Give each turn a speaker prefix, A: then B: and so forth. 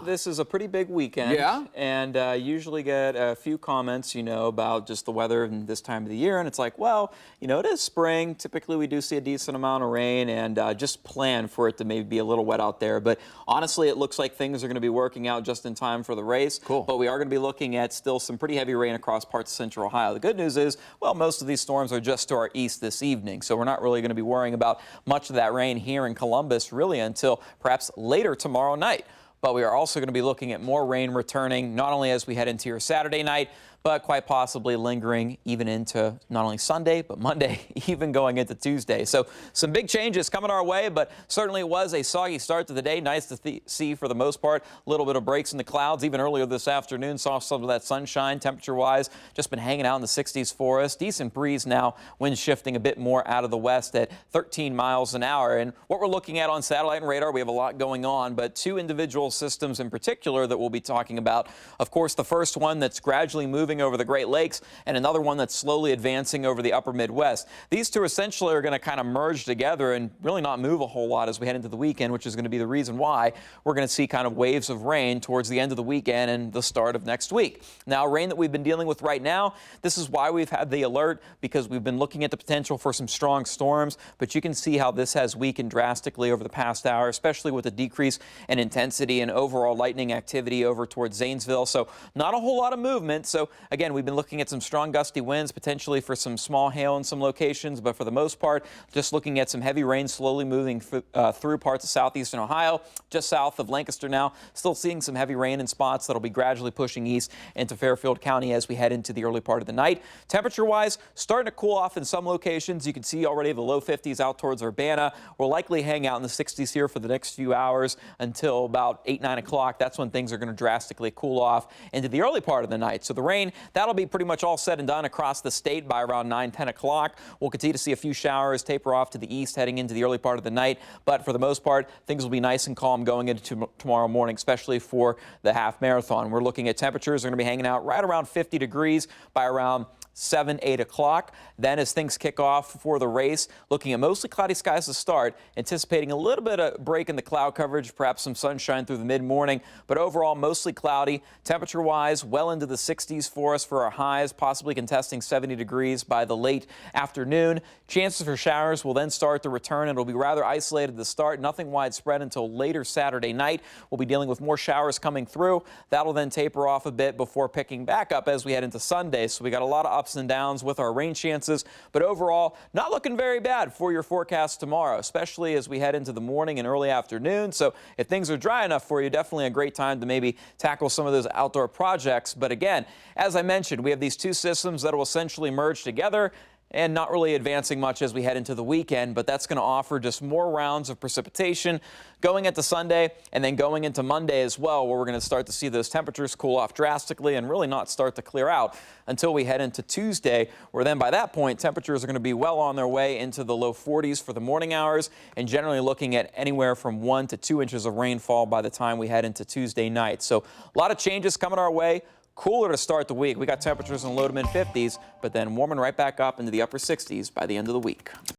A: This is a pretty big weekend.
B: Yeah.
A: And usually get a few comments, about just the weather and this time of the year. And it's like, well, it is spring. Typically, we do see a decent amount of rain and just plan for it to maybe be a little wet out there. But honestly, it looks like things are going to be working out just in time for the race.
B: Cool.
A: But we are going to be looking at still some pretty heavy rain across parts of central Ohio. The good news is, well, most of these storms are just to our east this evening. So we're not really going to be worrying about much of that rain here in Columbus really until perhaps later tomorrow night. But we are also going to be looking at more rain returning, not only as we head into your Saturday night, but quite possibly lingering even into not only Sunday, but Monday, even going into Tuesday. So some big changes coming our way, but certainly it was a soggy start to the day. Nice to see for the most part. A little bit of breaks in the clouds. Even earlier this afternoon, saw some of that sunshine temperature-wise. Just been hanging out in the 60s for us. Decent breeze now. Wind shifting a bit more out of the west at 13 miles an hour. And what we're looking at on satellite and radar, we have a lot going on, but two individual systems in particular that we'll be talking about. Of course, the first one that's gradually moving over the Great Lakes, and another one that's slowly advancing over the upper Midwest. These two essentially are going to kind of merge together and really not move a whole lot as we head into the weekend, which is going to be the reason why we're going to see kind of waves of rain towards the end of the weekend and the start of next week. Now, rain that we've been dealing with right now, this is why we've had the alert, because we've been looking at the potential for some strong storms, but you can see how this has weakened drastically over the past hour, especially with the decrease in intensity and overall lightning activity over towards Zanesville. So not a whole lot of movement. So again, we've been looking at some strong gusty winds, potentially for some small hail in some locations, but for the most part, just looking at some heavy rain slowly moving through parts of southeastern Ohio, just south of Lancaster now. Still seeing some heavy rain in spots that'll be gradually pushing east into Fairfield County as we head into the early part of the night. Temperature-wise, starting to cool off in some locations. You can see already the low 50s out towards Urbana. We'll likely hang out in the 60s here for the next few hours until about 8, 9 o'clock. That's when things are going to drastically cool off into the early part of the night. So the rain, that'll be pretty much all said and done across the state by around 9, 10 o'clock. We'll continue to see a few showers taper off to the east heading into the early part of the night. But for the most part, things will be nice and calm going into tomorrow morning, especially for the half marathon. We're looking at temperatures are going to be hanging out right around 50 degrees by around 7, 8 o'clock. Then as things kick off for the race, looking at mostly cloudy skies to start, anticipating a little bit of break in the cloud coverage, perhaps some sunshine through the mid-morning, but overall mostly cloudy. Temperature-wise, well into the 60s for us for our highs, possibly contesting 70 degrees by the late afternoon. Chances for showers will then start to return. It'll be rather isolated to start, nothing widespread until later Saturday night. We'll be dealing with more showers coming through. That'll then taper off a bit before picking back up as we head into Sunday. So we got a lot of ups and downs with our rain chances, but overall not looking very bad for your forecast tomorrow, especially as we head into the morning and early afternoon. So if things are dry enough for you, definitely a great time to maybe tackle some of those outdoor projects. But again, as I mentioned, we have these two systems that will essentially merge together and not really advancing much as we head into the weekend, but that's going to offer just more rounds of precipitation going into Sunday and then going into Monday as well, where we're going to start to see those temperatures cool off drastically and really not start to clear out until we head into Tuesday, where then by that point, temperatures are going to be well on their way into the low 40s for the morning hours and generally looking at anywhere from 1 to 2 inches of rainfall by the time we head into Tuesday night. So a lot of changes coming our way. Cooler to start the week. We got temperatures in the low to mid 50s, but then warming right back up into the upper 60s by the end of the week.